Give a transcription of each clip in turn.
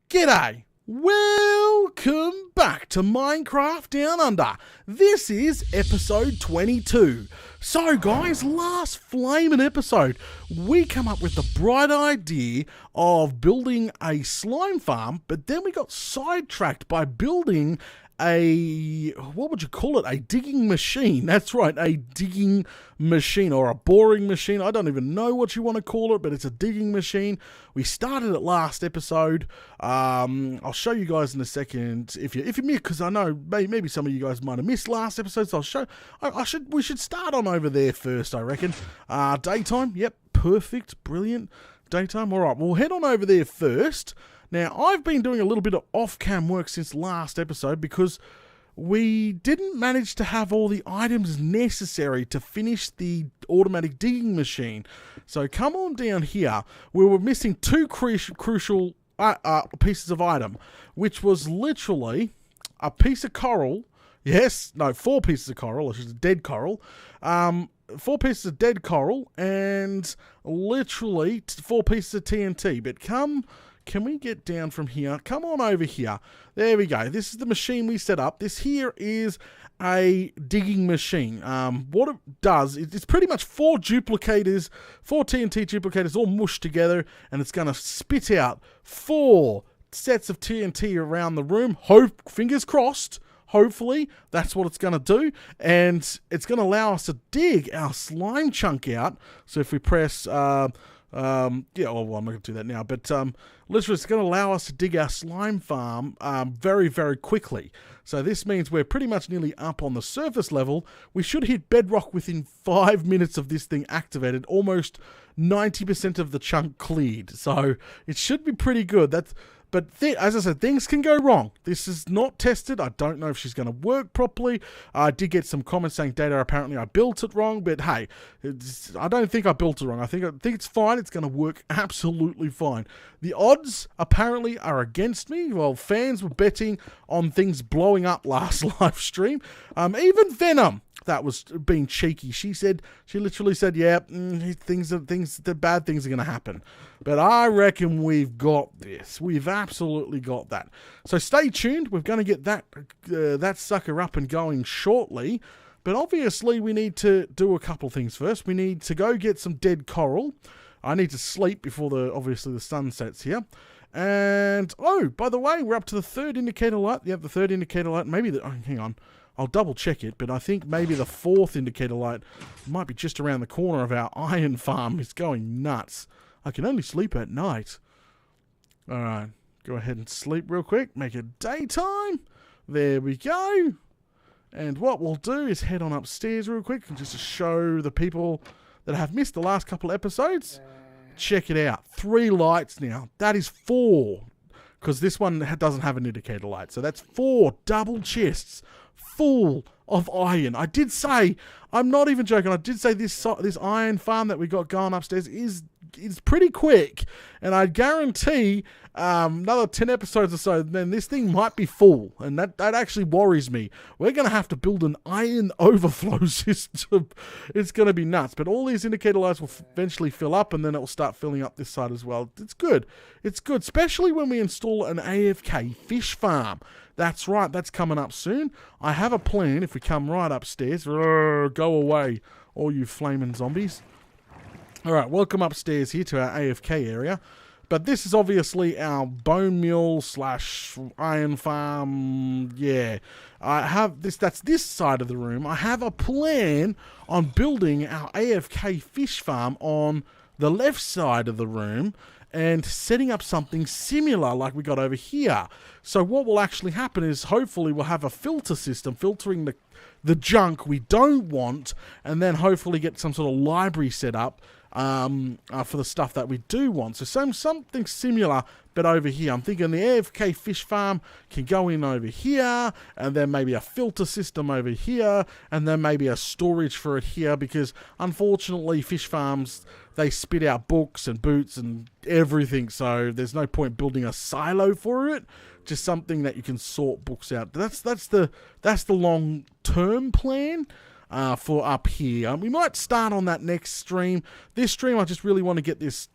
G'day! Welcome back to Minecraft Down Under. This is episode 22. So guys, last flaming episode, we come up with the bright idea of building a slime farm, but then we got sidetracked by building a, what would you call it? A digging machine. That's right, a digging machine or a boring machine. I don't even know what you want to call it, but it's a digging machine. We started it last episode. I'll show you guys in a second if you missed, because I know maybe some of you guys might have missed last episode. So I'll show. We should start on over there first, I reckon. Daytime. Yep, perfect, brilliant. Daytime. All right, we'll head on over there first. Now, I've been doing a little bit of off-cam work since last episode because we didn't manage to have all the items necessary to finish the automatic digging machine. So come on down here. We were missing two crucial pieces of item, which was literally a piece of coral. Yes, no, 4 pieces of coral, which is dead coral. 4 pieces of dead coral and literally 4 pieces of TNT. But can we get down from here? Come on over here. There we go. This is the machine we set up. This here is a digging machine. What it does is it's pretty much 4 duplicators, 4 TNT duplicators all mushed together, and it's going to spit out 4 sets of TNT around the room. Fingers crossed. Hopefully, that's what it's going to do. And it's going to allow us to dig our slime chunk out. So if we press... well, I'm not going to do that now, but literally it's going to allow us to dig our slime farm very, very quickly. So this means we're pretty much nearly up on the surface level. We should hit bedrock within 5 minutes of this thing activated, almost 90% of the chunk cleared. So it should be pretty good. As I said, things can go wrong. This is not tested. I don't know if she's going to work properly. I did get some comments saying, Data, apparently I built it wrong. But hey, I don't think I built it wrong. I think it's fine. It's going to work absolutely fine. The odds apparently are against me. Well, fans were betting on things blowing up last live stream. Even Venom, that was being cheeky. She literally said, yeah, the bad things are going to happen. But I reckon we've got this. We've absolutely got that. So stay tuned. We're going to get that sucker up and going shortly. But obviously we need to do a couple things first. We need to go get some dead coral. I need to sleep before obviously the sun sets here. And, by the way, we're up to the 3rd indicator light. Yep, the 3rd indicator light. Maybe hang on. I'll double check it, but I think maybe the 4th indicator light might be just around the corner of our iron farm. It's going nuts. I can only sleep at night. Alright, go ahead and sleep real quick. Make it daytime. There we go. And what we'll do is head on upstairs real quick just to show the people that have missed the last couple episodes. Check it out. 3 lights now. That is 4. Because this one doesn't have an indicator light. So that's 4 double chests full of iron. I did say, I'm not even joking, I did say this iron farm that we got going upstairs is pretty quick, and I guarantee another 10 episodes or so, then this thing might be full, and that actually worries me. We're going to have to build an iron overflow system. It's going to be nuts, but all these indicator lights will eventually fill up, and then it will start filling up this side as well. It's good, especially when we install an AFK fish farm. That's right, that's coming up soon. I have a plan. If we come right upstairs, go away, all you flaming zombies. Alright, welcome upstairs here to our AFK area. But this is obviously our bone meal / iron farm. Yeah, I have that's this side of the room. I have a plan on building our AFK fish farm on the left side of the room and setting up something similar like we got over here. So what will actually happen is hopefully we'll have a filter system filtering the junk we don't want, and then hopefully get some sort of library set up for the stuff that we do want. So something similar, but over here. I'm thinking the AFK fish farm can go in over here, and then maybe a filter system over here, and then maybe a storage for it here, because unfortunately fish farms, they spit out books and boots and everything, so there's no point building a silo for it. Just something that you can sort books out. That's the long-term plan. For up here. We might start on that next stream. This stream, I just really want to get this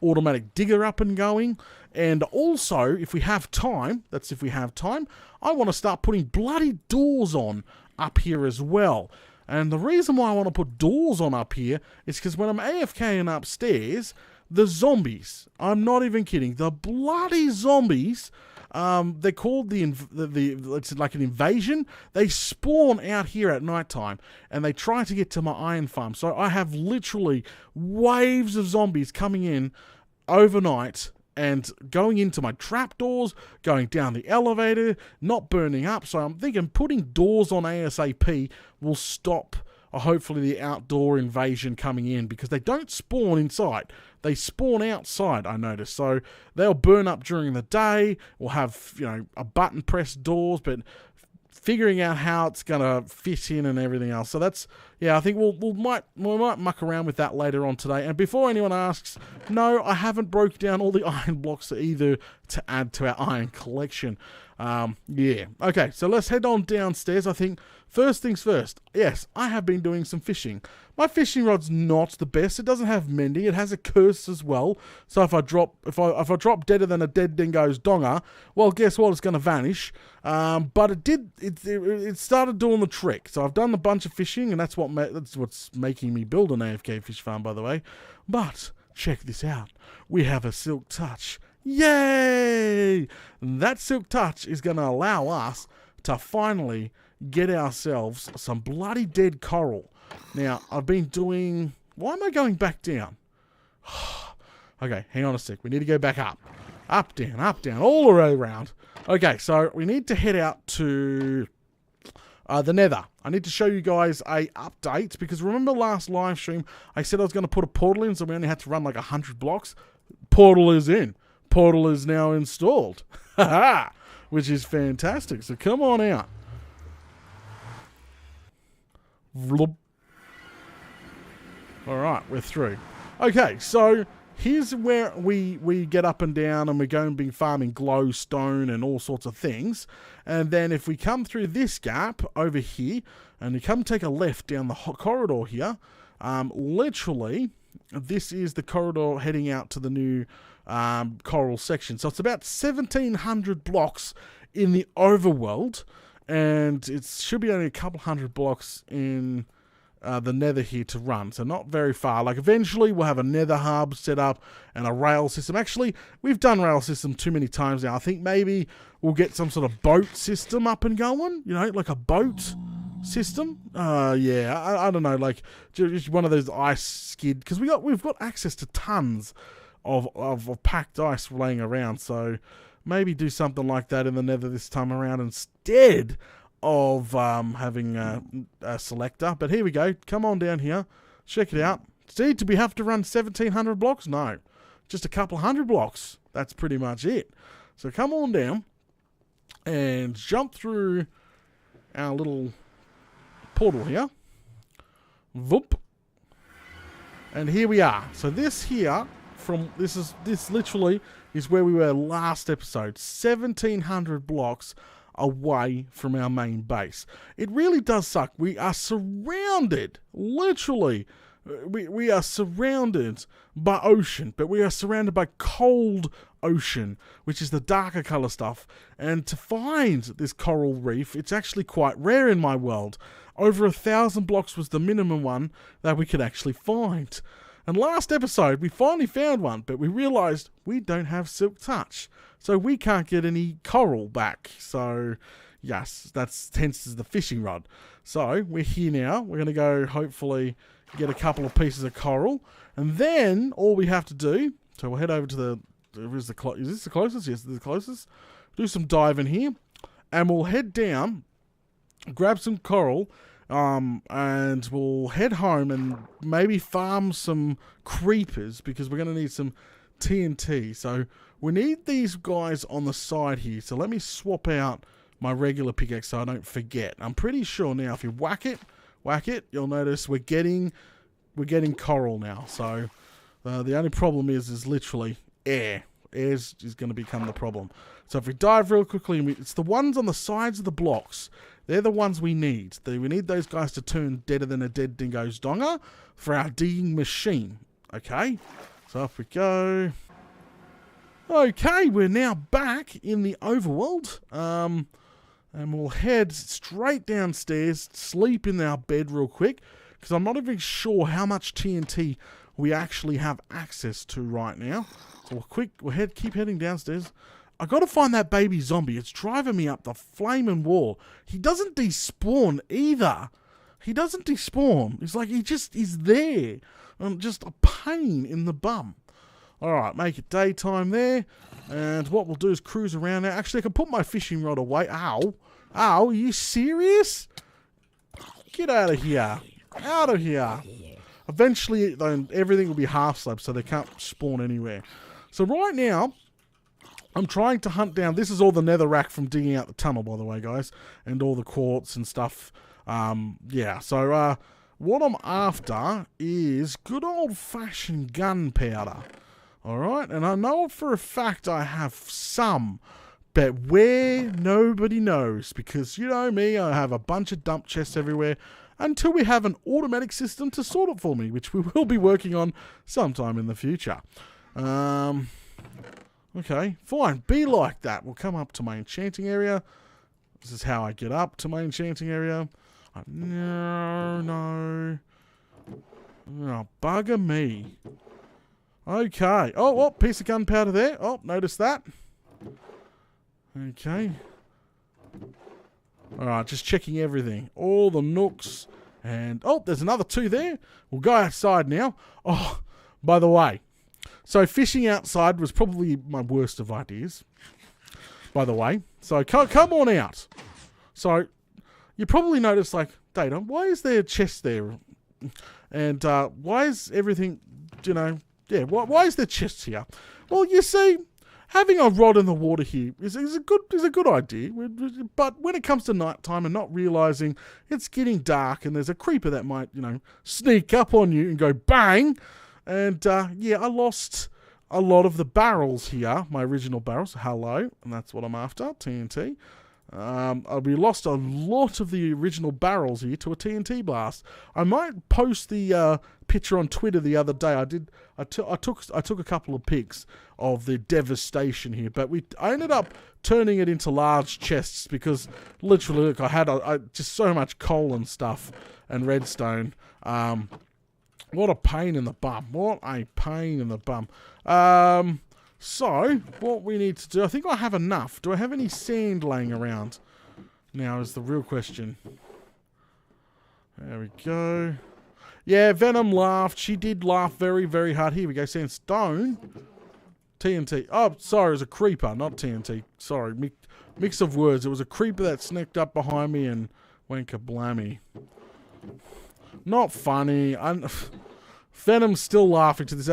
automatic digger up and going. And also, if we have time, that's if we have time, I want to start putting bloody doors on up here as well. And the reason why I want to put doors on up here is because when I'm AFKing upstairs, the zombies, I'm not even kidding, the bloody zombies, they're called it's like an invasion. They spawn out here at nighttime and they try to get to my iron farm. So I have literally waves of zombies coming in overnight and going into my trapdoors, going down the elevator, not burning up. So I'm thinking putting doors on ASAP will stop hopefully the outdoor invasion coming in, because they don't spawn inside. They spawn outside, I noticed. So they'll burn up during the day. We'll have, a button press doors, but figuring out how it's going to fit in and everything else. So that's, I think we might muck around with that later on today. And before anyone asks, no, I haven't broke down all the iron blocks either to add to our iron collection. Okay, so let's head on downstairs. I think first things first. Yes, I have been doing some fishing. My fishing rod's not the best. It doesn't have mending. It has a curse as well. So if I drop deader than a dead dingo's donga, well, guess what? It's going to vanish. But it started doing the trick. So I've done a bunch of fishing, and that's what's making me build an AFK fish farm, by the way. But check this out. We have a silk touch. Yay! That silk touch is going to allow us to finally get ourselves some bloody dead coral. Now, I've been doing... Why am I going back down? Okay, hang on a sec. We need to go back up. Up, down, all the way around. Okay, so we need to head out to the nether. I need to show you guys a update, because remember last live stream, I said I was going to put a portal in, so we only had to run like 100 blocks. Portal is in. Portal is now installed. Haha! Which is fantastic. So come on out. Alright, we're through. Okay, so here's where we get up and down, and we're going to be farming glowstone and all sorts of things. And then if we come through this gap over here, and you come take a left down the corridor here, literally, this is the corridor heading out to the new coral section. So it's about 1,700 blocks in the overworld, and it should be only a couple hundred blocks in the nether here to run, so not very far. Like eventually we'll have a nether hub set up and a rail system. Actually, we've done rail system too many times now. I think maybe we'll get some sort of boat system up and going, like a boat system. I don't know, like just one of those ice skid, because we've got access to tons of packed ice laying around, so maybe do something like that in the nether this time around instead of having a selector. But here we go. Come on down here. Check it out. See, do we have to run 1,700 blocks? No. Just a couple hundred blocks. That's pretty much it. So come on down and jump through our little portal here. Voop. And here we are. So this here, this literally is where we were last episode. 1,700 blocks away from our main base. It really does suck. We are surrounded, literally, we are surrounded by ocean, but we are surrounded by cold ocean, which is the darker color stuff. And to find this coral reef, it's actually quite rare in my world. Over 1,000 blocks was the minimum one that we could actually find. And last episode, we finally found one, but we realized we don't have silk touch. So we can't get any coral back. So, yes, that's hence the fishing rod. So, we're here now. We're going to go, hopefully, get a couple of pieces of coral. And then, all we have to do... So, we'll head over to the... Is this the closest? Yes, this is the closest. Do some diving here. And we'll head down, grab some coral, and we'll head home and maybe farm some creepers, because we're going to need some TNT. So we need these guys on the side here. So let me swap out my regular pickaxe so I don't forget. I'm pretty sure now if you whack it, you'll notice we're getting coral now. So the only problem is literally air. Air is going to become the problem. So if we dive real quickly, it's the ones on the sides of the blocks. They're the ones we need. We need those guys to turn deader than a dead dingo's donga for our digging machine. Okay? So off we go. Okay, we're now back in the overworld. And we'll head straight downstairs, sleep in our bed real quick, because I'm not even sure how much TNT we actually have access to right now. So we'll keep heading downstairs. I got to find that baby zombie. It's driving me up the flaming wall. He doesn't despawn either. He doesn't despawn. It's like he just is there. Just a pain in the bum. Alright, make it daytime there. And what we'll do is cruise around now. Actually, I can put my fishing rod away. Ow. Ow, are you serious? Get out of here. Out of here. Eventually, everything will be half-slab, so they can't spawn anywhere. So right now, I'm trying to hunt down... This is all the netherrack from digging out the tunnel, by the way, guys. And all the quartz and stuff. Yeah, so what I'm after is good old-fashioned gunpowder. Alright, and I know for a fact I have some, but where, nobody knows, because you know me, I have a bunch of dump chests everywhere, until we have an automatic system to sort it for me, which we will be working on sometime in the future. Okay, fine, be like that. We'll come up to my enchanting area. This is how I get up to my enchanting area. No. Oh, bugger me. Okay. Oh, piece of gunpowder there. Oh, notice that. Okay. Alright, just checking everything. All the nooks. And, oh, there's another 2 there. We'll go outside now. Oh, by the way. So, fishing outside was probably my worst of ideas. By the way. So, come on out. So, you probably noticed, like, Data, why is there a chest there? And, why is everything, you know... Yeah, why is there chests here? Well, you see, having a rod in the water here is a good idea. But when it comes to nighttime and not realizing it's getting dark and there's a creeper that might, you know, sneak up on you and go bang. And, yeah, I lost a lot of the barrels here, my original barrels. Hello, and that's what I'm after, TNT. We lost a lot of the original barrels here to a TNT blast. I might post the picture on Twitter the other day. I took a couple of pics of the devastation here, but I ended up turning it into large chests because literally, look, I had just so much coal and stuff and redstone. What a pain in the bum. What a pain in the bum. So, what we need to do... I think I have enough. Do I have any sand laying around? Now is the real question. There we go. Yeah, Venom laughed. She did laugh very, very hard. Here we go. Sandstone. TNT. Oh, sorry. It was a creeper, not TNT. Sorry. Mix of words. It was a creeper that sneaked up behind me and went kablammy. Not funny. Venom's still laughing to this.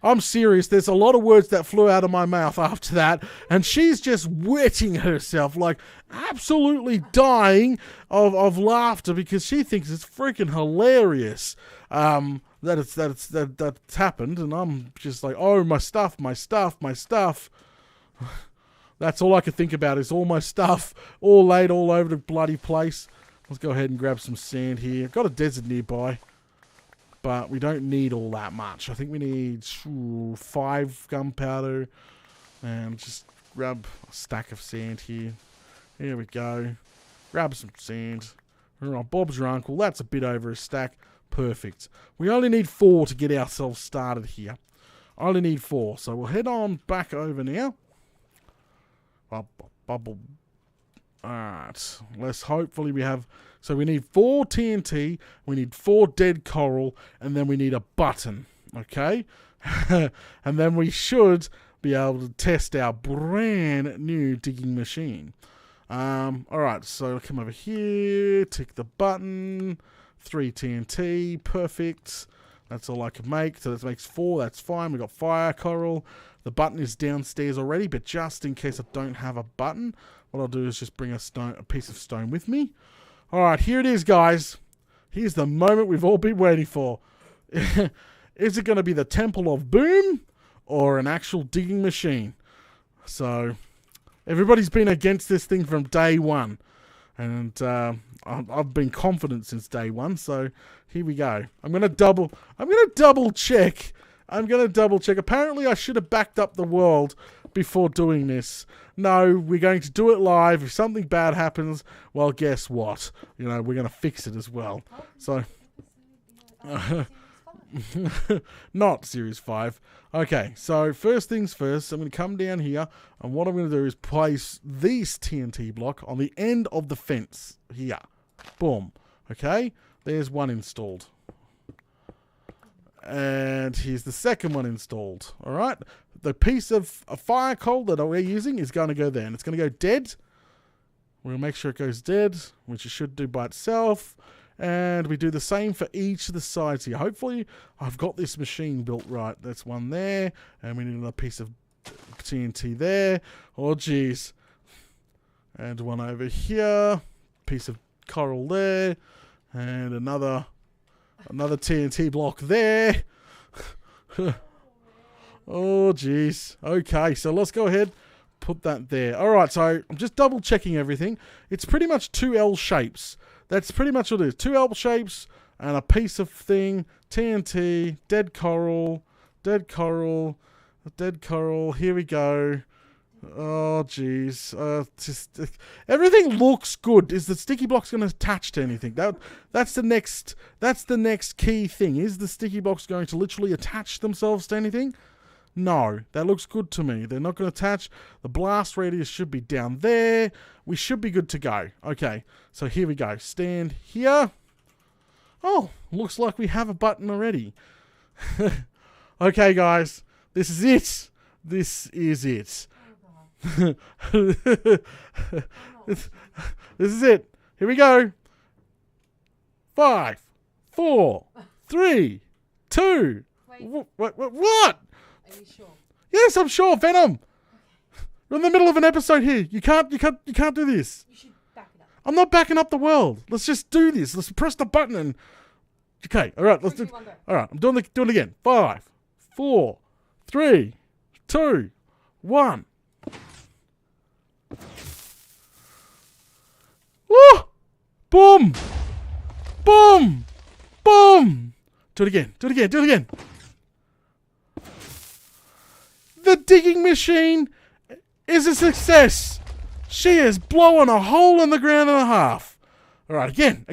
I'm serious. There's a lot of words that flew out of my mouth after that, and she's just wetting herself, like absolutely dying of laughter because she thinks it's freaking hilarious that's happened, and I'm just like, oh, my stuff. That's all I could think about is all my stuff, all laid all over the bloody place. Let's go ahead and grab some sand here. Got a desert nearby. But we don't need all that much. I think we need 5 gunpowder. And just grab a stack of sand here. Here we go. Grab some sand. Alright, Bob's your uncle. That's a bit over a stack. Perfect. We only need 4 to get ourselves started here. I only need 4. So we'll head on back over now. Bubble. Alright. Let's hopefully we have... So we need 4 TNT, we need 4 dead coral, and then we need a button, okay? And then we should be able to test our brand new digging machine. Alright, so come over here, tick the button, 3 TNT, perfect. That's all I can make, so that makes 4, that's fine. We've got fire coral. The button is downstairs already, but just in case I don't have a button, what I'll do is just bring a piece of stone with me. Alright, here it is, guys. Here's the moment we've all been waiting for. Is it going to be the Temple of Boom or an actual digging machine? So, everybody's been against this thing from day one. And I've been confident since day one, so here we go. I'm going to double check I'm going to double check. Apparently, I should have backed up the world before doing this. No, we're going to do it live. If something bad happens, well, guess what? You know, we're going to fix it as well. So, not Series 5. Okay, so first things first, I'm going to come down here, and what I'm going to do is place this TNT block on the end of the fence here. Boom. Okay, there's one installed. And here's the second one installed. All right, the piece of fire coal that we're using is going to go there, and it's going to go dead. We'll make sure it goes dead, which it should do by itself. And we do the same for each of the sides here. Hopefully, I've got this machine built right. That's one there. And we need another piece of TNT there. Oh, geez. And one over here. Piece of coral there. And another TNT block there. Oh, geez. Okay, so let's go ahead. Put that there. All right, so I'm just double checking everything. It's pretty much 2 L shapes. That's pretty much what it is. 2 L shapes and a piece of thing. TNT, dead coral, dead coral, dead coral. Here we go. Oh, jeez. Everything looks good. Is the sticky blocks going to attach to anything? That's the next key thing. Is the sticky blocks going to literally attach themselves to anything? No, that looks good to me. They're not going to attach. The blast radius should be down there. We should be good to go. Okay, so here we go. Stand here. Oh, looks like we have a button already. Okay, guys, this is it. This is it. This is it. Here we go. 5, 4, 3, 2. What? Are you sure? Yes, I'm sure. Venom. We're in the middle of an episode here. You can't do this. You should back it up. I'm not backing up the world. Let's just do this. Let's press the button and. Okay. All right. Let's do. All right. I'm doing it again. 5, 4, 3, 2, 1. Woo! Boom! Boom! Boom! Do it again. Do it again. Do it again. The digging machine is a success. She is blowing a hole in the ground and a half. All right, again.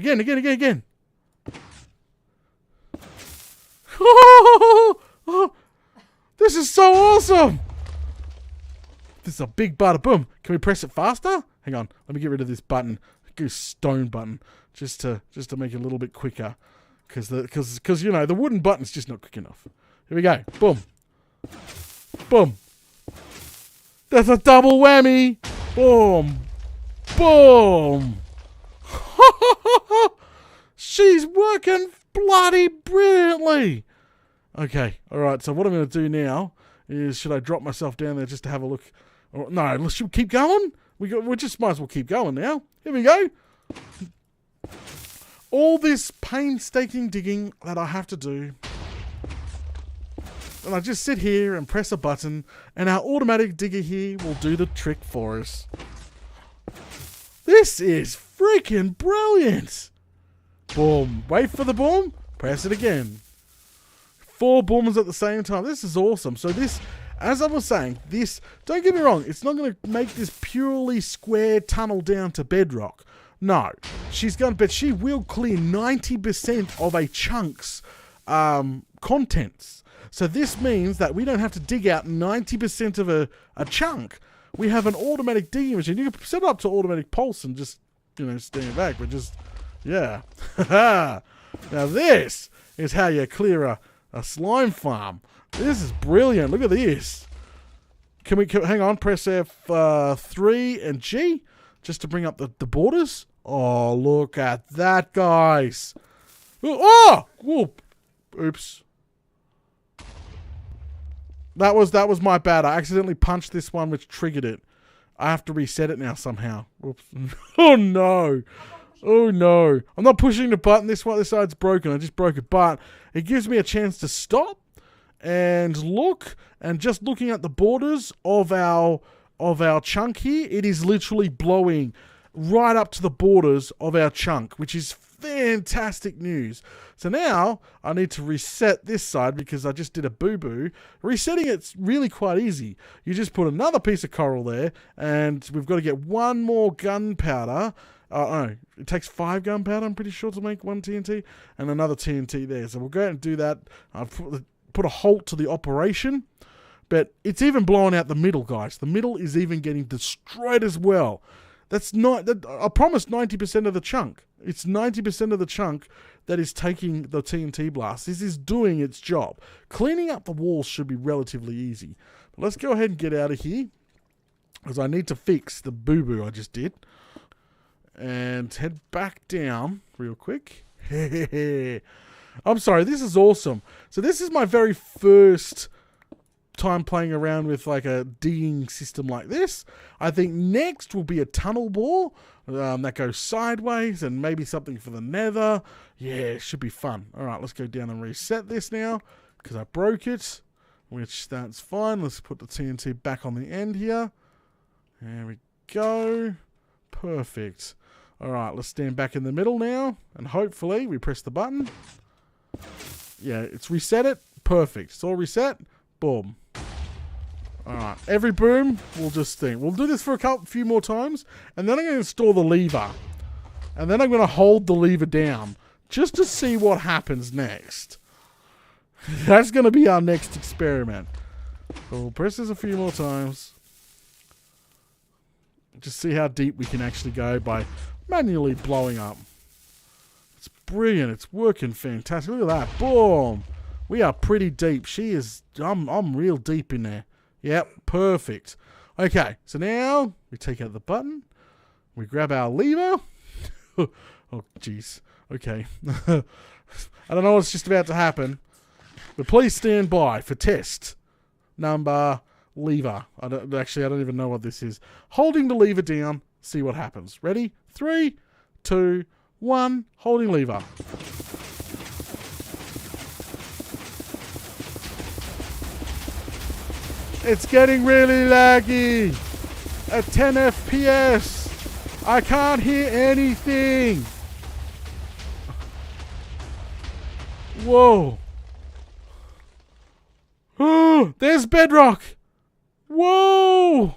This is so awesome. This is a big bada boom. Can we press it faster? Hang on. Let me get rid of this button. Go stone button just to make it a little bit quicker, because you know the wooden button's just not quick enough. Here we go. Boom. Boom. That's a double whammy. Boom. Boom. She's working bloody brilliantly. Okay. All right. So what I'm going to do now is, should I drop myself down there just to have a look? Or, no, should we keep going? We just might as well keep going now. Here we go. All this painstaking digging that I have to do. And I just sit here and press a button, and our automatic digger here will do the trick for us. This is freaking brilliant. Boom. Wait for the boom. Press it again. 4 booms at the same time. This is awesome. So this, as I was saying, this, don't get me wrong, it's not going to make this purely square tunnel down to bedrock. No. But she will clear 90% of a chunk's contents. So this means that we don't have to dig out 90% of a chunk. We have an automatic digging machine. You can set it up to automatic pulse and just, stand back. But just, yeah. Now this is how you clear a slime farm. This is brilliant. Look at this. Hang on, press F3 and G just to bring up the borders. Oh, look at that, guys. Oh! Whoop. Oops. That was my bad. I accidentally punched this one, which triggered it. I have to reset it now somehow. Oops. Oh no. Oh no. I'm not pushing the button. This side's broken. I just broke it. But it gives me a chance to stop and look. And just looking at the borders of our chunk here, it is literally blowing right up to the borders of our chunk, which is fantastic news. So now I need to reset this side because I just did a boo-boo. Resetting it's really quite easy. You just put another piece of coral there, and we've got to get one more gunpowder. No, it takes 5 gunpowder, I'm pretty sure, to make 1 TNT, and another TNT there. So we'll go ahead and do that. I've put a halt to the operation, but it's even blowing out the middle, guys. The middle is even getting destroyed as well. That's not, I promised 90% of the chunk. It's 90% of the chunk that is taking the TNT blast. This is doing its job. Cleaning up the walls should be relatively easy. But let's go ahead and get out of here, because I need to fix the boo-boo I just did. And head back down real quick. I'm sorry, this is awesome. So this is my very first time playing around with like a digging system like this. I think next will be a tunnel bore that goes sideways, and maybe something for the nether. Yeah, it should be fun. All right, let's go down and reset this now because I broke it, which that's fine. Let's put the TNT back on the end here. There we go. Perfect. All right, let's stand back in the middle now, and hopefully we press the button. Yeah, it's reset it. Perfect. It's all reset. Boom. All right, every boom, we'll just think. We'll do this for a few more times, and then I'm going to install the lever. And then I'm going to hold the lever down just to see what happens next. That's going to be our next experiment. So we'll press this a few more times. Just see how deep we can actually go by manually blowing up. It's brilliant. It's working fantastic. Look at that. Boom. We are pretty deep. She is... I'm real deep in there. Yep. Perfect. Okay. So now we take out the button. We grab our lever. Oh, jeez. Okay. I don't know what's just about to happen. But please stand by for test number lever. I don't even know what this is. Holding the lever down. See what happens. Ready? 3, 2, 1. Holding lever. It's getting really laggy. At 10 FPS. I can't hear anything. Whoa. Oh, there's bedrock. Whoa.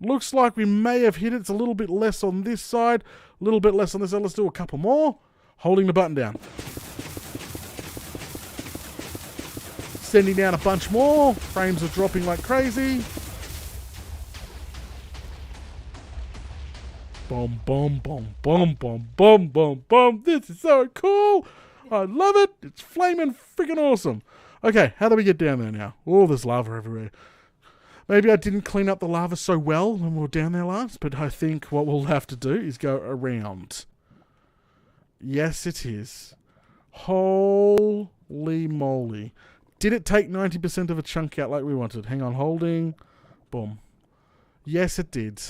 Looks like we may have hit it. It's a little bit less on this side, a little bit less on this side. Let's do a couple more. Holding the button down. Sending down a bunch more. Frames are dropping like crazy. Boom, boom, boom, boom, boom, boom, boom, boom. This is so cool. I love it. It's flaming freaking awesome. Okay, how do we get down there now? Oh, there's lava everywhere. Maybe I didn't clean up the lava so well when we were down there last, but I think what we'll have to do is go around. Yes, it is. Holy moly. Did it take 90% of a chunk out like we wanted? Hang on, holding. Boom. Yes, it did.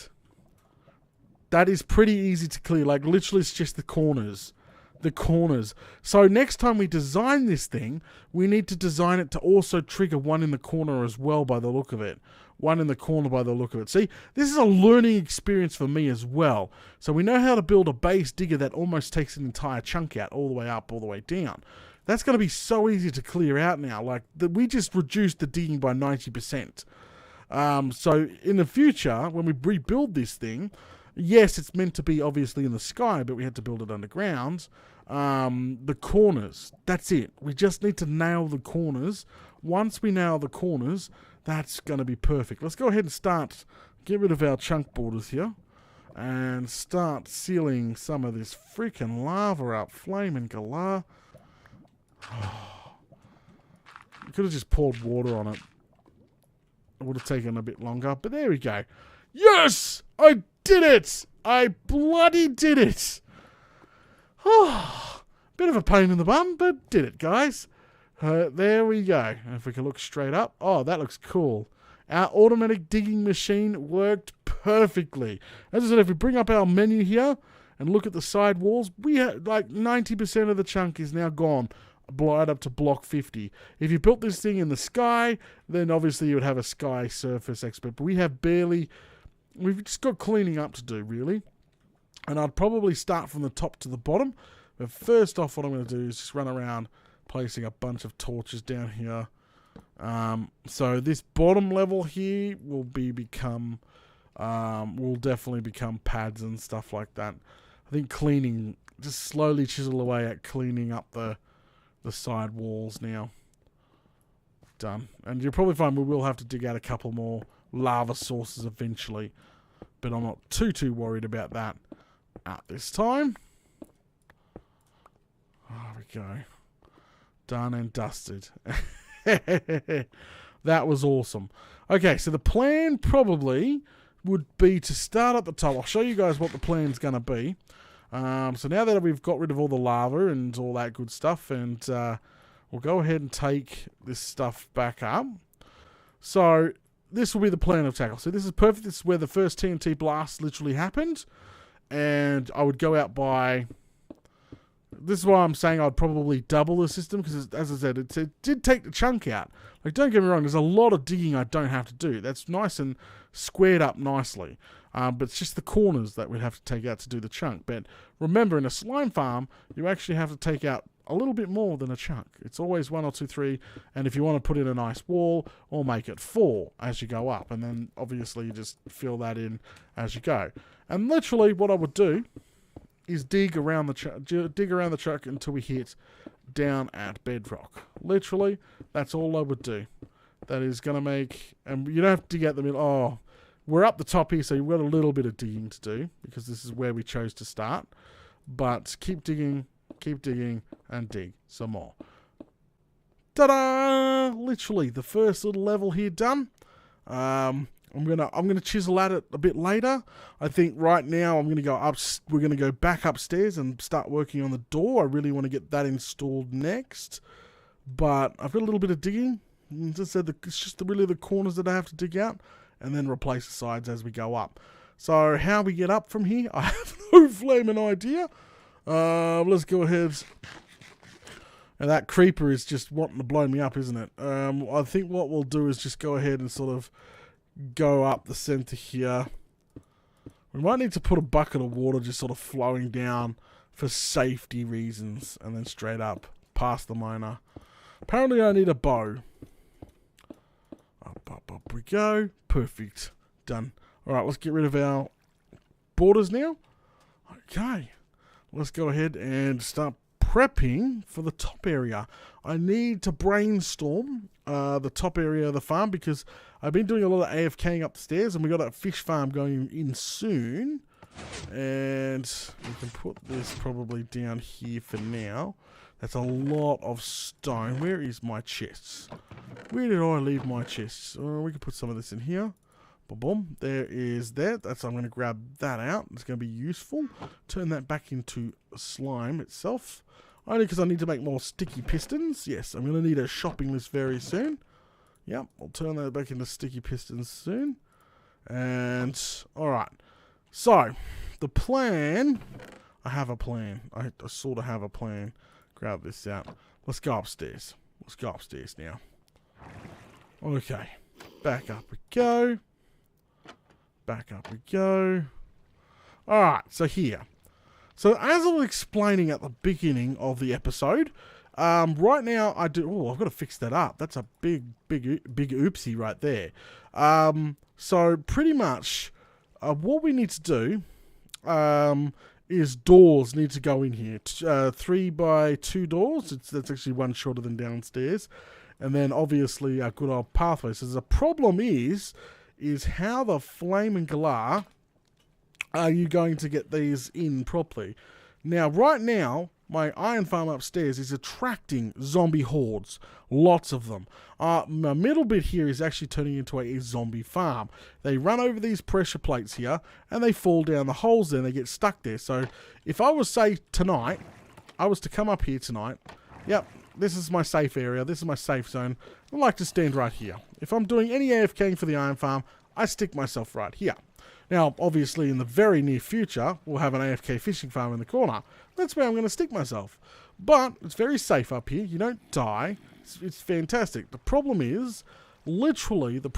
That is pretty easy to clear. Like, literally, it's just the corners. The corners. So next time we design this thing, we need to design it to also trigger one in the corner as well by the look of it. One in the corner by the look of it. See, this is a learning experience for me as well. So we know how to build a base digger that almost takes an entire chunk out, all the way up, all the way down. That's going to be so easy to clear out now. Like, we just reduced the digging by 90%. So in the future, when we rebuild this thing, yes, it's meant to be obviously in the sky, but we had to build it underground. The corners, that's it. We just need to nail the corners. Once we nail the corners, that's going to be perfect. Let's go ahead and get rid of our chunk borders here, and start sealing some of this freaking lava up. Flaming galah. Could have just poured water on it. It would have taken a bit longer, but there we go. Yes! I did it! I bloody did it! Bit of a pain in the bum, but did it, guys. There we go. If we can look straight up. Oh, that looks cool. Our automatic digging machine worked perfectly. As I said, if we bring up our menu here and look at the side walls, we have like 90% of the chunk is now gone. Right up to block 50. If you built this thing in the sky, then obviously you would have a sky surface expert. But we've just got cleaning up to do, really. And I'd probably start from the top to the bottom. But first off, what I'm going to do is just run around placing a bunch of torches down here. So this bottom level here will definitely become pads and stuff like that. I think cleaning, just slowly chisel away at cleaning up the side walls now. Done. And you'll probably find we will have to dig out a couple more lava sources eventually. But I'm not too worried about that at this time. There we go. Done and dusted. That was awesome. Okay, so the plan probably would be to start at the top. I'll show you guys what the plan's going to be. So now that we've got rid of all the lava and all that good stuff, and we'll go ahead and take this stuff back up. So this will be the plan of tackle. So this is perfect. This is where the first TNT blast literally happened. And I would go out by... This is why I'm saying I'd probably double the system, because as I said, it did take the chunk out. Like, don't get me wrong, there's a lot of digging I don't have to do. That's nice and squared up nicely. But it's just the corners that we'd have to take out to do the chunk. But remember, in a slime farm, you actually have to take out a little bit more than a chunk. It's always 1 or 2, 3. And if you want to put in a nice wall, or make it 4 as you go up. And then, obviously, you just fill that in as you go. And literally, what I would do is dig around the truck until we hit down at bedrock. Literally, that's all I would do. That is going to make... And you don't have to dig out the middle. Oh, we're up the top here, so you've got a little bit of digging to do, because this is where we chose to start. But keep digging, and dig some more. Ta-da! Literally, the first little level here done. I'm gonna chisel at it a bit later. I think right now I'm gonna go up. We're gonna go back upstairs and start working on the door. I really want to get that installed next. But I've got a little bit of digging. As I said, it's just really the corners that I have to dig out, and then replace the sides as we go up. So how we get up from here, I have no flaming idea. Let's go ahead. And that creeper is just wanting to blow me up, isn't it? I think what we'll do is just go ahead and sort of go up the center here. We might need to put a bucket of water just sort of flowing down for safety reasons, and then straight up past the miner. Apparently I need a bow. Up we go. Perfect. Done. Alright, let's get rid of our borders now. Okay. Let's go ahead and start prepping for the top area. I need to brainstorm the top area of the farm, because I've been doing a lot of AFKing upstairs, and we got a fish farm going in soon. And we can put this probably down here for now. That's a lot of stone. Where is my chests? Where did I leave my chests? We can put some of this in here. Boom, boom. There is that. I'm going to grab that out. It's going to be useful. Turn that back into slime itself. Only because I need to make more sticky pistons. Yes, I'm going to need a shopping list very soon. Yep, I'll turn that back into sticky pistons soon. And, alright. So, the plan... I have a plan. I sort of have a plan. Grab this out. Let's go upstairs. Let's go upstairs now. Okay. Back up we go. Back up we go. Alright, so here. So as I was explaining at the beginning of the episode, right now I do... Oh, I've got to fix that up. That's a big oopsie right there. So pretty much what we need to do is doors need to go in here. 3 by 2 doors. That's actually one shorter than downstairs. And then obviously a good old pathway. So the problem is how the flame and galah are you going to get these in properly. Now, right now, my iron farm upstairs is attracting zombie hordes. Lots of them. My middle bit here is actually turning into a zombie farm. They run over these pressure plates here, and they fall down the holes there, and they get stuck there. So, if I was, say, tonight, I was to come up here tonight, yep, this is my safe area, this is my safe zone, I like to stand right here. If I'm doing any AFKing for the iron farm, I stick myself right here. Now, obviously, in the very near future, we'll have an AFK fishing farm in the corner. That's where I'm going to stick myself. But it's very safe up here. You don't die. It's fantastic. The problem is, literally, the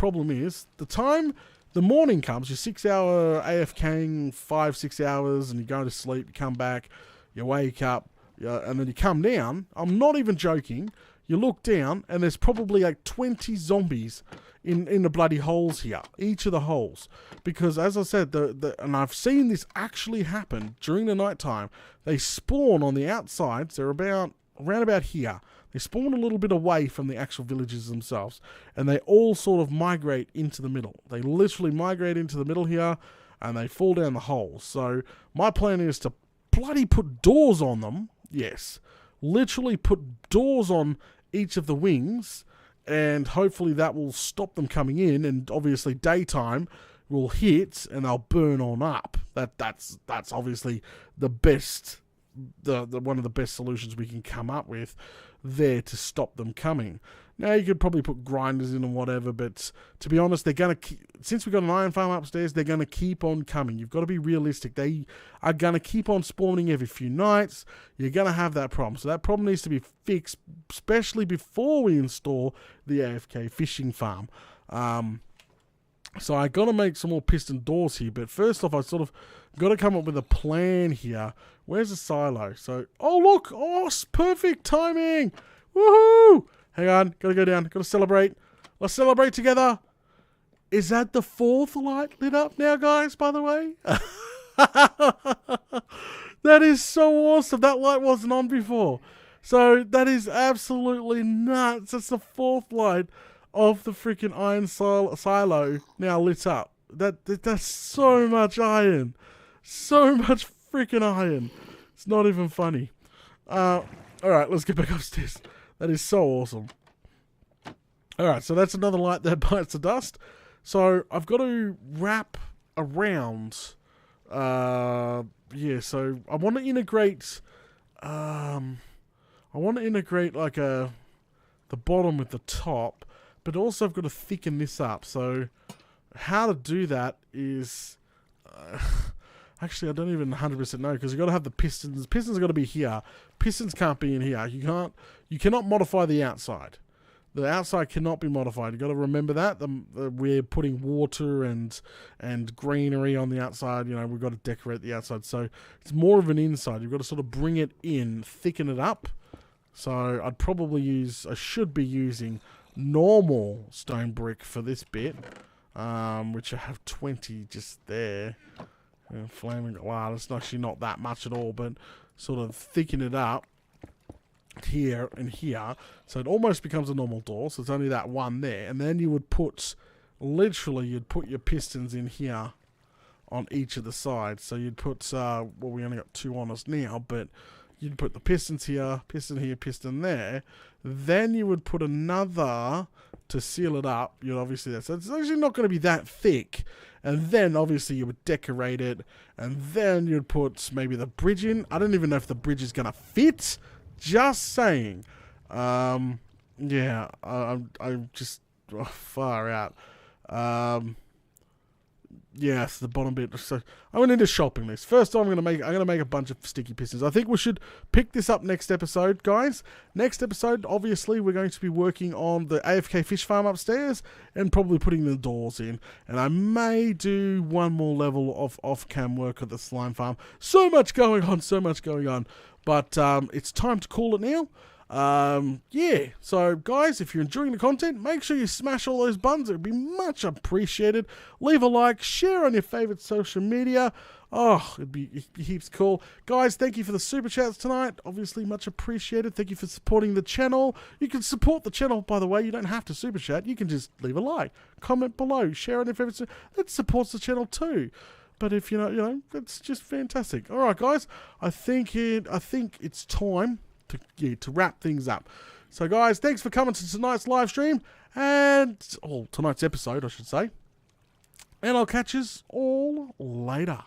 time the morning comes, your 6 hour AFKing, 5-6 hours, and you go to sleep, you come back, you wake up, and then you come down. I'm not even joking. You look down, and there's probably like 20 zombies in the bloody holes here, each of the holes. Because as I said, and I've seen this actually happen during the night time, they spawn on the outsides. They're around about here. They spawn a little bit away from the actual villages themselves, and they all sort of migrate into the middle. They literally migrate into the middle here, and they fall down the holes. So my plan is to bloody put doors on them. Yes, literally put doors on each of the wings, and hopefully that will stop them coming in, and obviously daytime will hit and they'll burn on up. That's obviously the best, the one of the best solutions we can come up with there to stop them coming. Now you could probably put grinders in and whatever, but to be honest, they're gonna since we've got an iron farm upstairs, they're gonna keep on coming. You've got to be realistic. They are gonna keep on spawning every few nights. You're gonna have that problem. So that problem needs to be fixed, especially before we install the AFK fishing farm. So I got to make some more piston doors here, but first off, I sort of got to come up with a plan here. Where's the silo? So, oh look, oh, perfect timing. Woohoo! Hang on, gotta go down, gotta celebrate. Let's celebrate together. Is that the 4th light lit up now, guys, by the way? That is so awesome. That light wasn't on before. So that is absolutely nuts. That's the 4th light of the freaking iron silo now lit up. That's so much iron. So much freaking iron. It's not even funny. Alright, let's get back upstairs. That is so awesome. Alright, so that's another light that bites the dust. So I've got to wrap around. Yeah, so I want to integrate. I want to integrate like the bottom with the top, but also I've got to thicken this up. So how to do that is actually I don't even 100% know, because you've got to have the pistons. Pistons have got to be here. Pistons can't be in here. You cannot modify the outside. The outside cannot be modified. You've got to remember that. We're putting water and greenery on the outside. You know, we've got to decorate the outside. So it's more of an inside. You've got to sort of bring it in, thicken it up. So I should be using normal stone brick for this bit, which I have 20 just there. Flaming glass. It's actually not that much at all, but sort of thicken it up here and here, so it almost becomes a normal door. So it's only that one there, and then you would put, literally, you'd put your pistons in here on each of the sides. So you'd put, well, we only got 2 on us now, but you'd put the pistons here, piston there. Then you would put another to seal it up. You'd obviously, so it's actually not going to be that thick. And then obviously you would decorate it, and then you'd put maybe the bridge in. I don't even know if the bridge is going to fit. Just saying. Yeah, I'm just far out. Yes, the bottom bit. So I went into shopping list. First, I'm gonna make a bunch of sticky pistons. I think we should pick this up next episode, guys. Next episode, obviously, we're going to be working on the AFK fish farm upstairs and probably putting the doors in. And I may do one more level of off-cam work at the slime farm. So much going on. But it's time to call it now. Yeah, so guys, if you're enjoying the content, make sure you smash all those buttons. It would be much appreciated. Leave a like, share on your favorite social media. Oh, it'd be heaps cool. Guys, thank you for the super chats tonight. Obviously, much appreciated. Thank you for supporting the channel. You can support the channel, by the way. You don't have to super chat. You can just leave a like, comment below, share on your favorite. That supports the channel too. But if you know, it's just fantastic. All right, guys, I think it's time to wrap things up. So guys, thanks for coming to tonight's live stream, and tonight's episode, I should say, and I'll catch you all later.